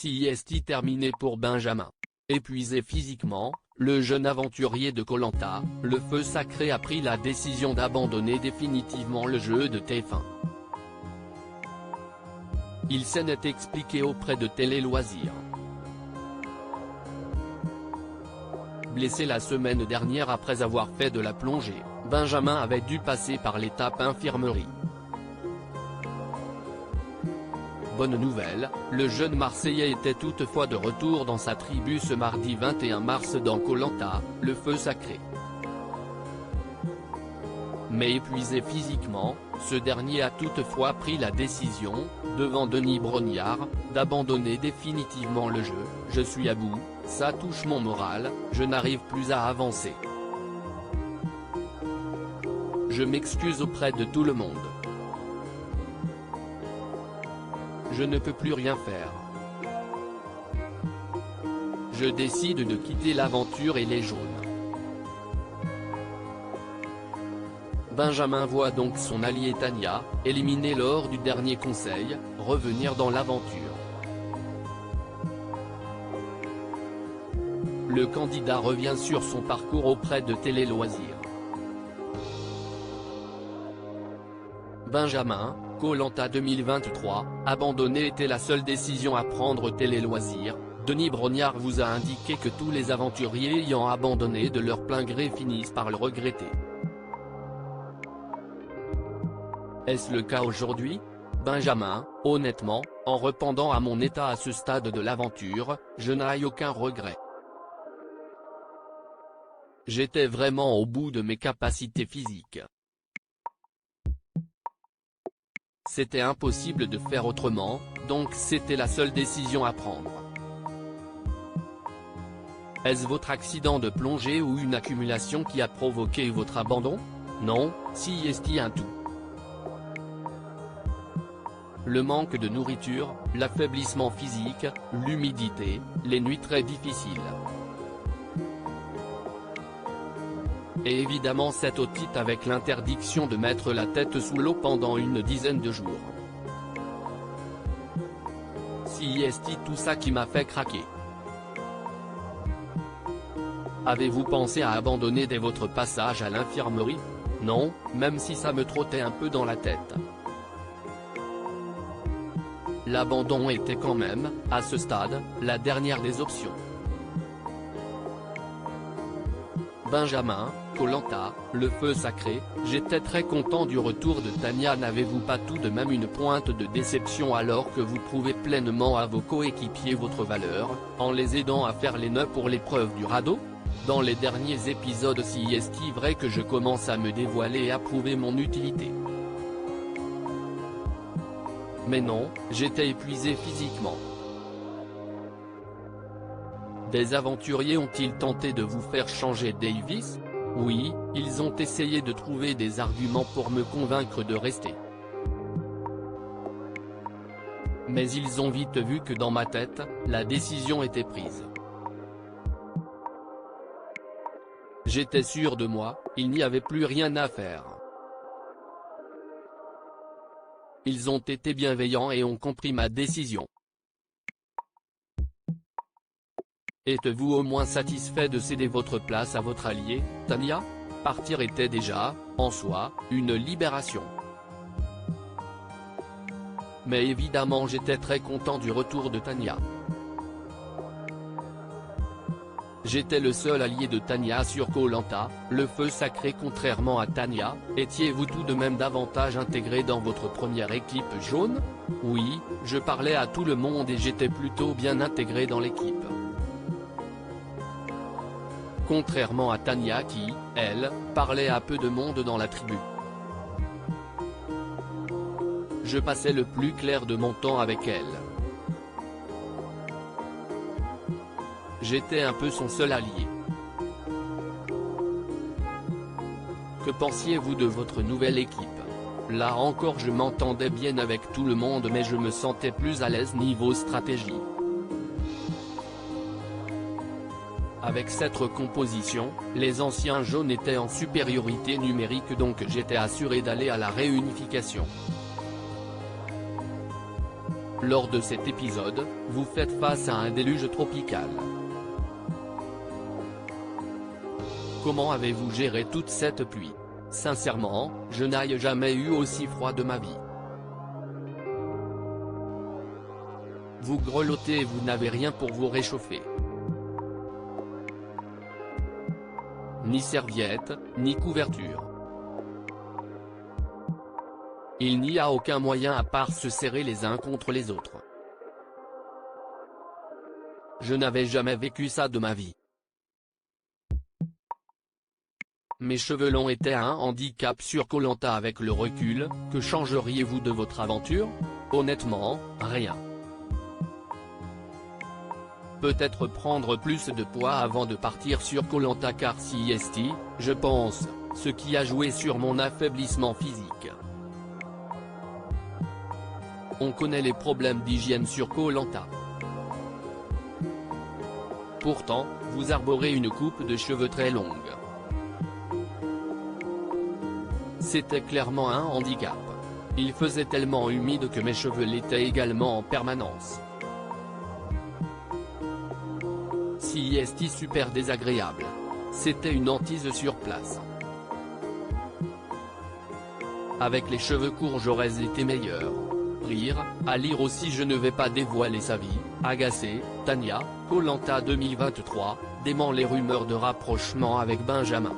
Sieste terminée pour Benjamin. Épuisé physiquement, le jeune aventurier de Koh Lanta, le feu sacré a pris la décision d'abandonner définitivement le jeu de TF1. Il s'en est expliqué auprès de Télé Loisirs. Blessé la semaine dernière après avoir fait de la plongée, Benjamin avait dû passer par l'étape infirmerie. Bonne nouvelle, le jeune Marseillais était toutefois de retour dans sa tribu ce mardi 21 mars dans Koh Lanta, le feu sacré. Mais épuisé physiquement, ce dernier a toutefois pris la décision, devant Denis Brognard, d'abandonner définitivement le jeu. « Je suis à bout, ça touche mon moral, je n'arrive plus à avancer. Je m'excuse auprès de tout le monde. Je ne peux plus rien faire. Je décide de quitter l'aventure et les jaunes. » Benjamin voit donc son allié Tania, éliminé lors du dernier conseil, revenir dans l'aventure. Le candidat revient sur son parcours auprès de Télé Loisirs. Benjamin, Koh Lanta 2023, abandonner était la seule décision à prendre. Télé Loisirs, Denis Brognard vous a indiqué que tous les aventuriers ayant abandonné de leur plein gré finissent par le regretter. Est-ce le cas aujourd'hui? Benjamin, honnêtement, en répondant à mon état à ce stade de l'aventure, je n'ai aucun regret. J'étais vraiment au bout de mes capacités physiques. C'était impossible de faire autrement, donc c'était la seule décision à prendre. Est-ce votre accident de plongée ou une accumulation qui a provoqué votre abandon? Non, Sieste un tout. Le manque de nourriture, l'affaiblissement physique, l'humidité, les nuits très difficiles. Et évidemment cette otite avec l'interdiction de mettre la tête sous l'eau pendant une dizaine de jours. Sieste tout ça qui m'a fait craquer. Avez-vous pensé à abandonner dès votre passage à l'infirmerie? Non, même si ça me trottait un peu dans la tête. L'abandon était quand même, à ce stade, la dernière des options. Benjamin, Koh Lanta, le feu sacré, j'étais très content du retour de Tania. N'avez-vous pas tout de même une pointe de déception alors que vous prouvez pleinement à vos coéquipiers votre valeur, en les aidant à faire les nœuds pour l'épreuve du radeau? Dans les derniers épisodes, Sieste vrai que je commence à me dévoiler et à prouver mon utilité. Mais non, j'étais épuisé physiquement. Des aventuriers ont-ils tenté de vous faire changer Davis? Oui, ils ont essayé de trouver des arguments pour me convaincre de rester. Mais ils ont vite vu que dans ma tête, la décision était prise. J'étais sûr de moi, il n'y avait plus rien à faire. Ils ont été bienveillants et ont compris ma décision. Êtes-vous au moins satisfait de céder votre place à votre allié, Tania? Partir était déjà, en soi, une libération. Mais évidemment j'étais très content du retour de Tania. J'étais le seul allié de Tania sur Koh Lanta, le feu sacré. Contrairement à Tania, étiez-vous tout de même davantage intégré dans votre première équipe jaune? Oui, je parlais à tout le monde et j'étais plutôt bien intégré dans l'équipe. Contrairement à Tania qui, elle, parlait à peu de monde dans la tribu. Je passais le plus clair de mon temps avec elle. J'étais un peu son seul allié. Que pensiez-vous de votre nouvelle équipe? Là encore je m'entendais bien avec tout le monde mais je me sentais plus à l'aise niveau stratégie. Avec cette recomposition, les anciens jaunes étaient en supériorité numérique donc j'étais assuré d'aller à la réunification. Lors de cet épisode, vous faites face à un déluge tropical. Comment avez-vous géré toute cette pluie? Sincèrement, je n'ai jamais eu aussi froid de ma vie. Vous grelottez et vous n'avez rien pour vous réchauffer. Ni serviette, ni couverture. Il n'y a aucun moyen à part se serrer les uns contre les autres. Je n'avais jamais vécu ça de ma vie. Mes cheveux longs étaient un handicap sur Koh Lanta. Avec le recul, que changeriez-vous de votre aventure? Honnêtement, rien. Peut-être prendre plus de poids avant de partir sur Koh Lanta, car CST, je pense, ce qui a joué sur mon affaiblissement physique. On connaît les problèmes d'hygiène sur Koh Lanta. Pourtant, vous arborez une coupe de cheveux très longue. C'était clairement un handicap. Il faisait tellement humide que mes cheveux l'étaient également en permanence. CST super désagréable. C'était une hantise sur place. Avec les cheveux courts j'aurais été meilleur. Rire, à lire aussi. Je ne vais pas dévoiler sa vie, agacé, Tania, Koh Lanta 2023, dément les rumeurs de rapprochement avec Benjamin.